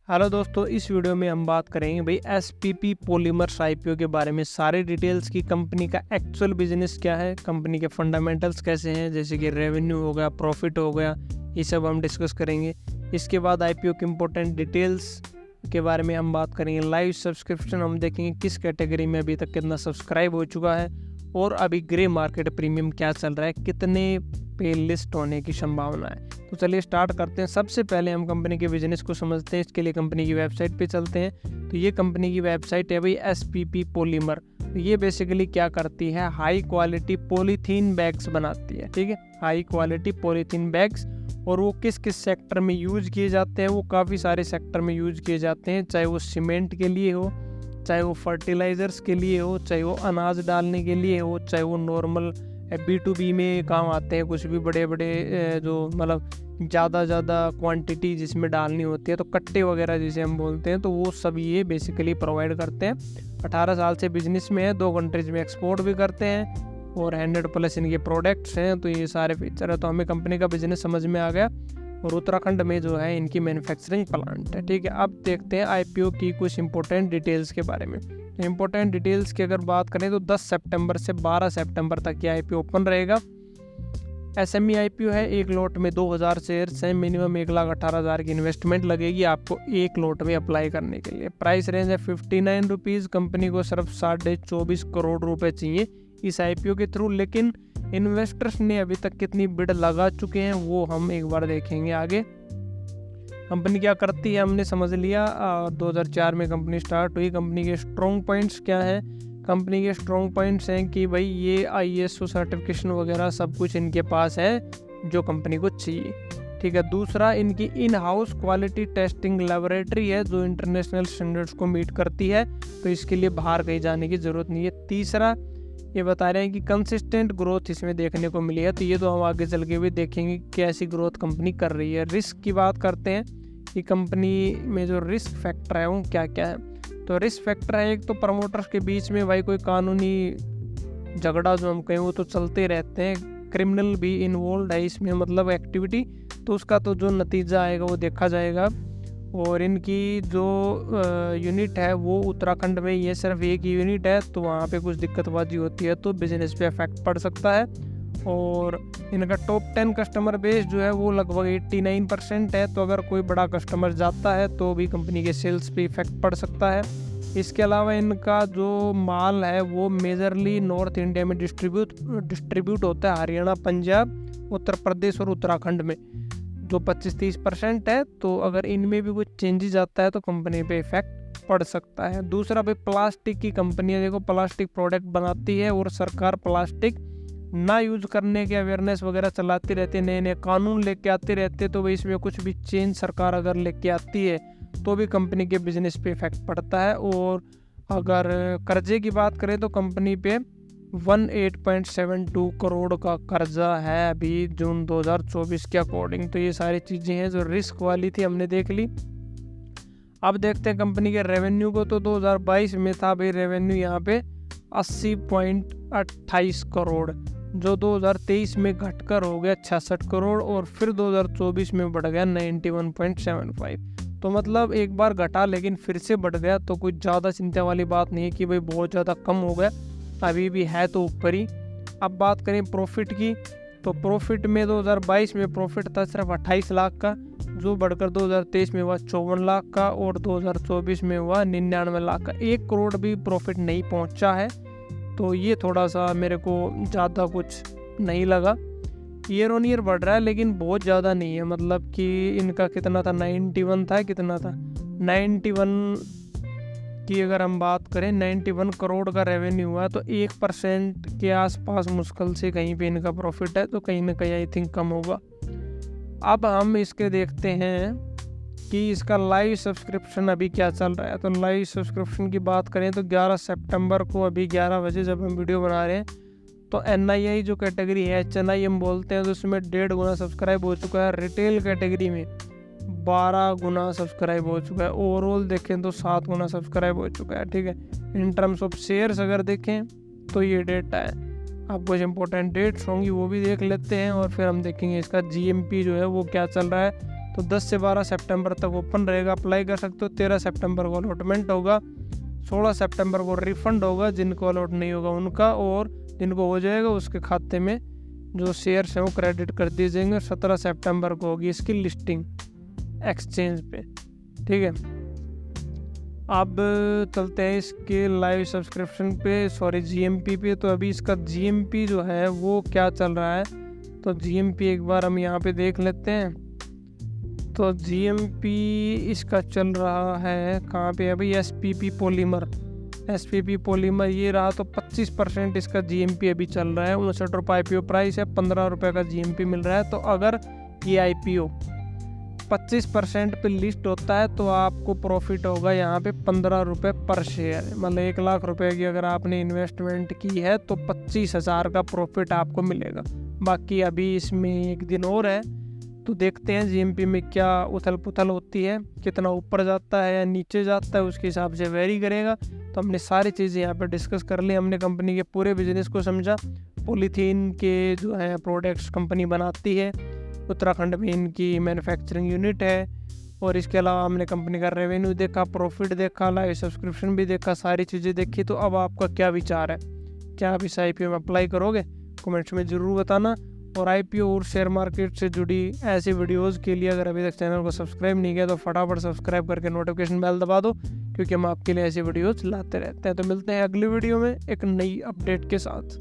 Hello दोस्तों, इस video में हम बात करेंगे भाई एसपीपी पॉलीमर्स आईपीओ के बारे में। सारे डिटेल्स की कंपनी का एक्चुअल बिजनेस क्या है, कंपनी के फंडामेंटल्स कैसे हैं, जैसे कि रेवेन्यू हो गया, प्रॉफिट हो गया, ये सब हम डिस्कस करेंगे। इसके बाद आईपीओ के इम्पोर्टेंट डिटेल्स के बारे में हम बात करेंगे। लाइव सब्सक्रिप्शन हम देखेंगे किस कैटेगरी में अभी तक कितना सब्सक्राइब हो चुका है और अभी ग्रे मार्केट प्रीमियम क्या चल रहा है, कितने पे लिस्ट होने की संभावना है। तो चलिए स्टार्ट करते हैं। सबसे पहले हम कंपनी के बिजनेस को समझते हैं। इसके लिए कंपनी की वेबसाइट पे चलते हैं। तो ये कंपनी की वेबसाइट है भाई एसपीपी पॉलीमर। तो ये बेसिकली क्या करती है, हाई क्वालिटी पॉलीथीन बैग्स बनाती है। ठीक है, हाई क्वालिटी पॉलीथीन बैग्स। और वो किस किस सेक्टर में यूज किए जाते हैं, वो काफ़ी सारे सेक्टर में यूज किए जाते हैं। चाहे वो सीमेंट के लिए हो, चाहे वो फर्टिलाइजर्स के लिए हो, चाहे वो अनाज डालने के लिए हो, चाहे वो नॉर्मल B2B में काम आते हैं। कुछ भी बड़े बड़े जो मतलब ज़्यादा क्वांटिटी जिसमें डालनी होती है, तो कट्टे वगैरह जिसे हम बोलते हैं, तो वो सब ये बेसिकली प्रोवाइड करते हैं। 18 साल से बिजनेस में है, 2 कंट्रीज में एक्सपोर्ट भी करते हैं और 100+ इनके प्रोडक्ट्स हैं। तो ये सारे फीचर है। तो हमें कंपनी का बिजनेस समझ में आ गया और उत्तराखंड में जो है इनकी मैन्युफैक्चरिंग प्लांट है। ठीक है, अब देखते हैं आईपीओ की कुछ इंपॉर्टेंट डिटेल्स के बारे में। इंपॉर्टेंट डिटेल्स की अगर बात करें तो 10 सितंबर से 12 सितंबर तक ये आईपीओ ओपन रहेगा। एसएमई आईपीओ है, एक लॉट में 2000 शेयर्स हैं। मिनिमम 1,18,000 की इन्वेस्टमेंट लगेगी आपको एक लॉट में अप्लाई करने के लिए। प्राइस रेंज है 59 रुपीज़। कंपनी को सिर्फ 24.5 करोड़ रुपए चाहिए इस आईपीओ के थ्रू। लेकिन इन्वेस्टर्स ने अभी तक कितनी बिड लगा चुके हैं वो हम एक बार देखेंगे आगे। कंपनी क्या करती है हमने समझ लिया। 2004 में कंपनी स्टार्ट हुई। कंपनी के स्ट्रॉन्ग पॉइंट्स क्या हैं? कंपनी के स्ट्रॉन्ग पॉइंट्स हैं कि भाई ये ISO सर्टिफिकेशन वगैरह सब कुछ इनके पास है जो कंपनी को चाहिए। ठीक है, दूसरा इनकी in house quality testing laboratory है जो इंटरनेशनल स्टैंडर्ड्स को मीट करती है, तो इसके लिए बाहर कहीं जाने की ज़रूरत नहीं है। तीसरा ये बता रहे हैं कि कंसिस्टेंट ग्रोथ इसमें देखने को मिली है। तो ये तो हम आगे चल के भी देखेंगे कैसी ग्रोथ कंपनी कर रही है। रिस्क की बात करते हैं कि कंपनी में जो रिस्क फैक्टर है वो क्या क्या है। तो रिस्क फैक्टर है, एक तो प्रमोटर्स के बीच में भाई कोई कानूनी झगड़ा जो हम कहें वो तो चलते रहते हैं। क्रिमिनल भी इन्वॉल्व है इसमें, मतलब एक्टिविटी, तो उसका तो जो नतीजा आएगा वो देखा जाएगा। और इनकी जो यूनिट है वो उत्तराखंड में ये सिर्फ एक यूनिट है, तो वहाँ पे कुछ दिक्कतबाजी होती है तो बिजनेस पे इफेक्ट पड़ सकता है। और इनका टॉप 10 कस्टमर बेस जो है वो लगभग 89% है, तो अगर कोई बड़ा कस्टमर जाता है तो भी कंपनी के सेल्स पे इफेक्ट पड़ सकता है। इसके अलावा इनका जो माल है वो मेजरली नॉर्थ इंडिया में डिस्ट्रीब्यूट होता है, हरियाणा, पंजाब, उत्तर प्रदेश और उत्तराखंड में, जो 25-30% है। तो अगर इनमें भी कुछ चेंजेस आता है तो कंपनी पे इफेक्ट पड़ सकता है। दूसरा भाई प्लास्टिक की कंपनी है, देखो प्लास्टिक प्रोडक्ट बनाती है और सरकार प्लास्टिक ना यूज करने के अवेयरनेस वगैरह चलाती रहती है, नए नए कानून लेके आते रहते हैं। तो भाई इसमें कुछ भी चेंज सरकार अगर लेके आती है तो भी कंपनी के बिजनेस पे इफेक्ट पड़ता है। और अगर कर्जे की बात करें तो कंपनी पे 18.72 करोड़ का कर्जा है अभी जून 2024 के अकॉर्डिंग। तो ये सारी चीज़ें हैं जो रिस्क वाली थी, हमने देख ली। अब देखते हैं कंपनी के रेवेन्यू को। तो 2022 में था भाई रेवेन्यू यहाँ पे 80.28 करोड़, जो 2023 में घटकर हो गया 66 करोड़ और फिर 2024 में बढ़ गया 91.75। तो मतलब एक बार घटा लेकिन फिर से बढ़ गया, तो कुछ ज़्यादा चिंता वाली बात नहीं है कि भाई बहुत ज़्यादा कम हो गया, अभी भी है तो ऊपर ही। अब बात करें प्रॉफिट की, तो प्रॉफिट में 2022 में प्रॉफिट था सिर्फ 28 लाख का, जो बढ़कर 2023 में हुआ 54 लाख का और 2024 में हुआ 99 लाख का। 1 करोड़ भी प्रॉफिट नहीं पहुंचा है, तो ये थोड़ा सा मेरे को ज़्यादा कुछ नहीं लगा। ईयर ऑन ईयर बढ़ रहा है लेकिन बहुत ज़्यादा नहीं है, मतलब कि इनका कितना था, 91 था, कितना था 91 की अगर हम बात करें 91 करोड़ का रेवेन्यू हुआ, तो 1% के आसपास मुश्किल से कहीं पे इनका प्रॉफिट है, तो कहीं ना कहीं आई थिंक कम होगा। अब हम इसके देखते हैं कि इसका लाइव सब्सक्रिप्शन अभी क्या चल रहा है। तो लाइव सब्सक्रिप्शन की बात करें तो 11 सितंबर को अभी 11 बजे जब हम वीडियो बना रहे हैं तो NII जो कैटेगरी है, HNI हम बोलते हैं, तो उसमें 1.5 गुना सब्सक्राइब हो चुका है। रिटेल कैटेगरी में 12 गुना सब्सक्राइब हो चुका है। ओवरऑल देखें तो 7 गुना सब्सक्राइब हो चुका है। ठीक है, इन टर्म्स ऑफ शेयर्स अगर देखें तो ये डेटा है। अब कुछ इंपॉर्टेंट डेट्स होंगी वो भी देख लेते हैं और फिर हम देखेंगे इसका GMP जो है वो क्या चल रहा है, तो 10 से 12 सितंबर तक ओपन रहेगा, अप्लाई कर सकते हो। 13 सितंबर को अलॉटमेंट होगा, 16 सितंबर को रिफंड होगा, जिनको अलॉट नहीं होगा उनका, और जिनको हो जाएगा उसके खाते में जो शेयर्स हैं वो क्रेडिट कर दिए जाएंगे। 17 सितंबर को होगी इसकी लिस्टिंग एक्सचेंज पे, ठीक है। अब चलते हैं इसके लाइव सब्सक्रिप्शन पे, सॉरी जीएमपी पे। तो अभी इसका जीएमपी जो है वो क्या चल रहा है, तो जीएमपी एक बार हम यहाँ पे देख लेते हैं। तो जीएमपी इसका चल रहा है कहाँ पे, अभी एसपीपी पॉलीमर ये रहा। तो 25% इसका जीएमपी अभी चल रहा है। 59 रुपये आईपीओ प्राइस है, 15 रुपये का जीएमपी मिल रहा है। तो अगर ये आईपीओ 25% पे लिस्ट होता है तो आपको प्रॉफिट होगा यहाँ पे 15 रुपये पर शेयर। मतलब 1 लाख रुपए की अगर आपने इन्वेस्टमेंट की है तो 25,000 का प्रॉफिट आपको मिलेगा। बाकी अभी इसमें एक दिन और है, तो देखते हैं जीएमपी में क्या उथल पुथल होती है, कितना ऊपर जाता है या नीचे जाता है, उसके हिसाब से वेरी करेगा। तो हमने सारी चीज़ें यहाँ पे डिस्कस कर ली, हमने कंपनी के पूरे बिजनेस को समझा। पॉलीथीन के जो है प्रोडक्ट्स कंपनी बनाती है, उत्तराखंड में इनकी मैन्युफैक्चरिंग यूनिट है, और इसके अलावा हमने कंपनी का रेवेन्यू देखा, प्रॉफिट देखा, लाइव सब्सक्रिप्शन भी देखा, सारी चीज़ें देखी। तो अब आपका क्या विचार है, क्या आप इस आईपीओ में अप्लाई करोगे, कमेंट्स में ज़रूर बताना। और आईपीओ और शेयर मार्केट से जुड़ी ऐसी वीडियोस के लिए अगर अभी तक चैनल को सब्सक्राइब नहीं किया तो फटाफट सब्सक्राइब करके नोटिफिकेशन बेल दबा दो, क्योंकि हम आपके लिए ऐसी वीडियोस लाते रहते हैं। तो मिलते हैं अगली वीडियो में एक नई अपडेट के साथ।